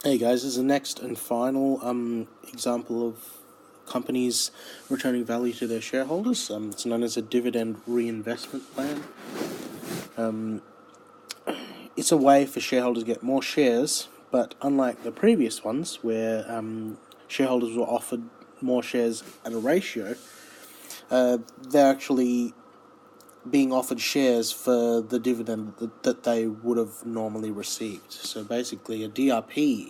Hey guys, this is the next and final example of companies returning value to their shareholders. It's known as a dividend reinvestment plan. It's a way for shareholders to get more shares, but unlike the previous ones where shareholders were offered more shares at a ratio, they're actually being offered shares for the dividend that they would have normally received. So basically a DRP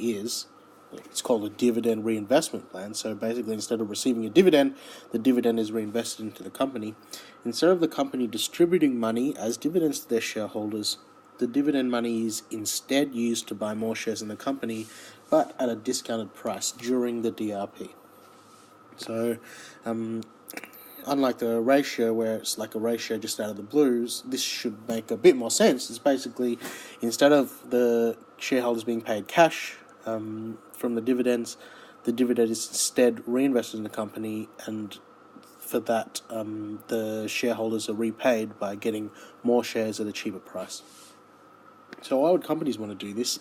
it's called a dividend reinvestment plan. So basically instead of receiving a dividend, the dividend is reinvested into the company. Instead of the company distributing money as dividends to their shareholders, the dividend money is instead used to buy more shares in the company, but at a discounted price during the DRP. So unlike the ratio where it's like a ratio just out of the blues, this should make a bit more sense. It's basically, instead of the shareholders being paid cash from the dividend is instead reinvested in the company, and for that the shareholders are repaid by getting more shares at a cheaper price. So why would companies want to do this?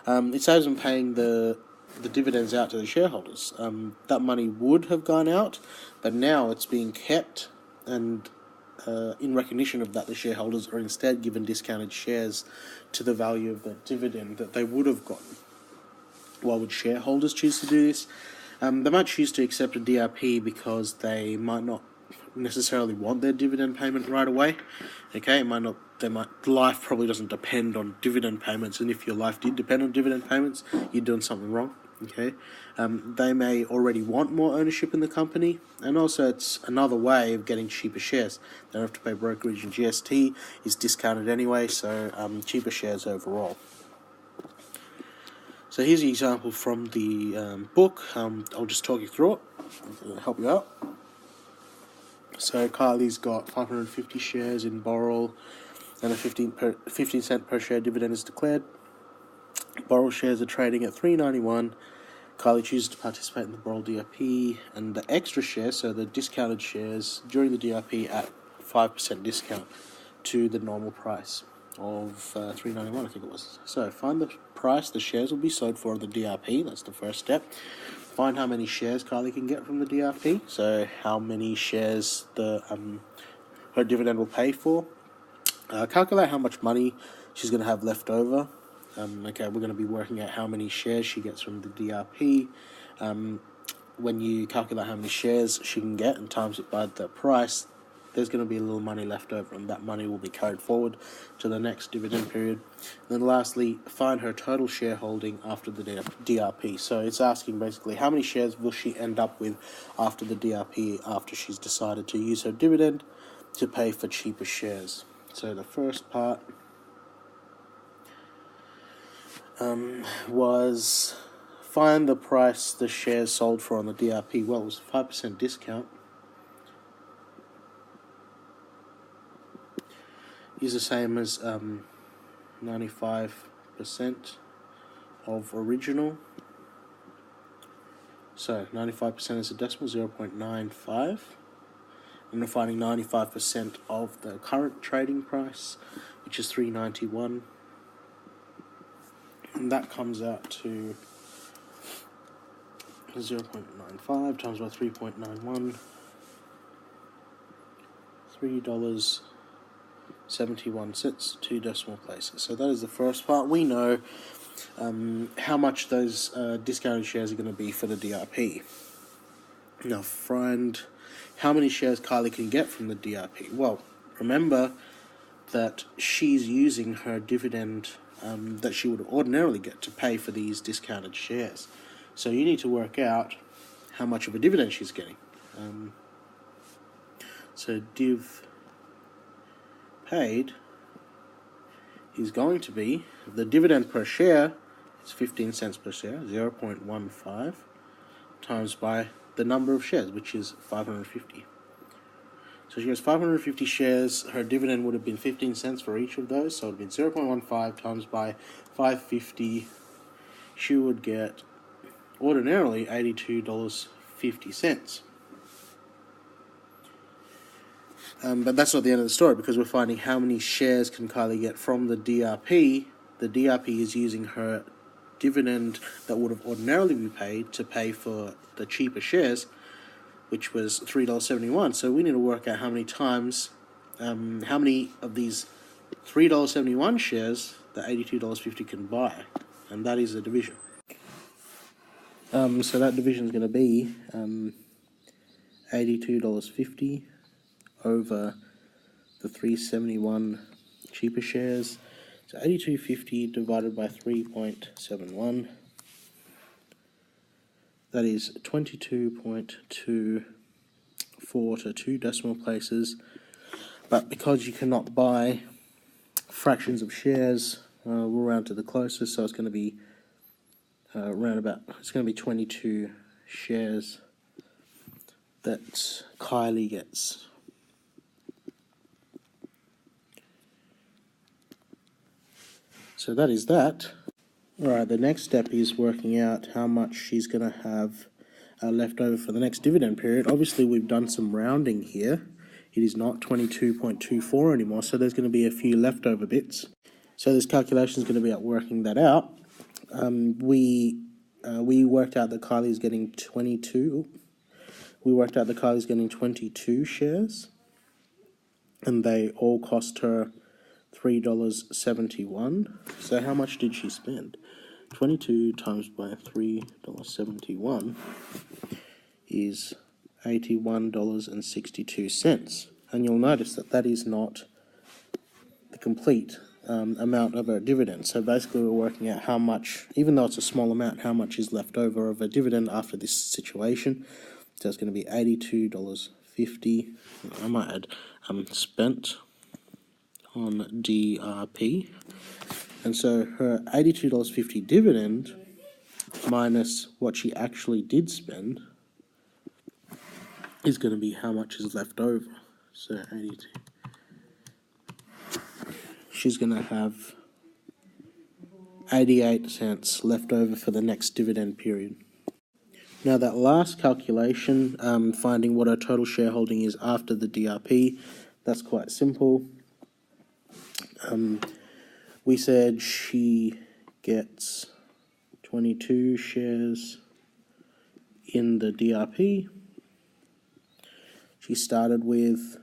It saves them paying the dividends out to the shareholders. That money would have gone out, but now it's being kept, and in recognition of that, the shareholders are instead given discounted shares to the value of the dividend that they would have gotten. Why would shareholders choose to do this? They might choose to accept a DRP because they might not necessarily want their dividend payment right away. Okay, life probably doesn't depend on dividend payments, and if your life did depend on dividend payments, you're doing something wrong. Okay, they may already want more ownership in the company, and also it's another way of getting cheaper shares. They don't have to pay brokerage, and GST is discounted anyway, so cheaper shares overall. So here's an example from the book. I'll just talk you through it to help you out. So Kylie's got 550 shares in Boral, and a 15 cent per share dividend is declared. Boral shares are trading at $3.91. Kylie chooses to participate in the Boral DRP, and the extra shares, so the discounted shares during the DRP at 5% discount to the normal price of $3.91, I think it was. So find the price the shares will be sold for on the DRP. That's the first step. Find how many shares Kylie can get from the DRP. So how many shares her dividend will pay for. Calculate how much money she's going to have left over. Okay, we're going to be working out how many shares she gets from the DRP. When you calculate how many shares she can get and times it by the price, there's going to be a little money left over, and that money will be carried forward to the next dividend period. And then lastly, find her total shareholding after the DRP. So it's asking basically how many shares will she end up with after the DRP, after she's decided to use her dividend to pay for cheaper shares. So the first part was find the price the shares sold for on the DRP. Well, it was a 5% discount. Is the same as 95% of original. So 95% is a decimal, 0.95. And we're finding 95% of the current trading price, which is $3.91. And that comes out to 0.95 times by 3.91. $3.71, 2 decimal places. So that is the first part. We know how much those discounted shares are going to be for the DRP. Now find how many shares Kylie can get from the DRP. Well, remember that she's using her dividend that she would ordinarily get to pay for these discounted shares. So you need to work out how much of a dividend she's getting. So div paid is going to be, the dividend per share is 15 cents per share, 0.15, times by the number of shares, which is 550. So she has 550 shares. Her dividend would have been 15 cents for each of those, so it would have been 0.15 times by 550. She would get ordinarily $82.50. But that's not the end of the story, because we're finding how many shares can Kylie get from the DRP. The DRP is using her dividend that would have ordinarily been paid to pay for the cheaper shares, which was $3.71. So we need to work out how many times, how many of these $3.71 shares the $82.50 can buy, and that is a division. So that division is going to be $82.50 over the 371 cheaper shares. So 82.50 divided by 3.71. That is 22.24 to 2 decimal places. But because you cannot buy fractions of shares, we'll round to the closest. So it's going to be it's going to be 22 shares that Kylie gets. So that is that. Alright, the next step is working out how much she's going to have left over for the next dividend period. Obviously, we've done some rounding here. It is not 22.24 anymore, so there's going to be a few leftover bits. So this calculation is going to be at working that out. We worked out that Kylie's getting 22. We worked out that Kylie's getting 22 shares, and they all cost her $3.71. So how much did she spend? 22 times by $3.71 is $81.62. And you'll notice that that is not the complete amount of her dividend. So basically we're working out how much, even though it's a small amount, how much is left over of a dividend after this situation. So it's going to be $82.50. I might add spent on DRP. And so her $82.50 dividend minus what she actually did spend is going to be how much is left over. So 82. She's going to have 88 cents left over for the next dividend period. Now that last calculation, finding what her total shareholding is after the DRP, that's quite simple. We said she gets 22 shares in the DRP. She started with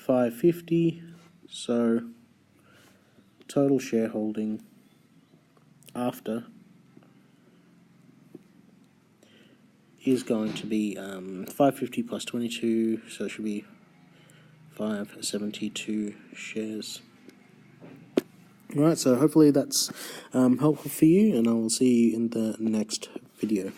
$5.50, so total shareholding after is going to be $5.50 plus 22, so it should be 572 shares. Alright, so hopefully that's helpful for you, and I will see you in the next video.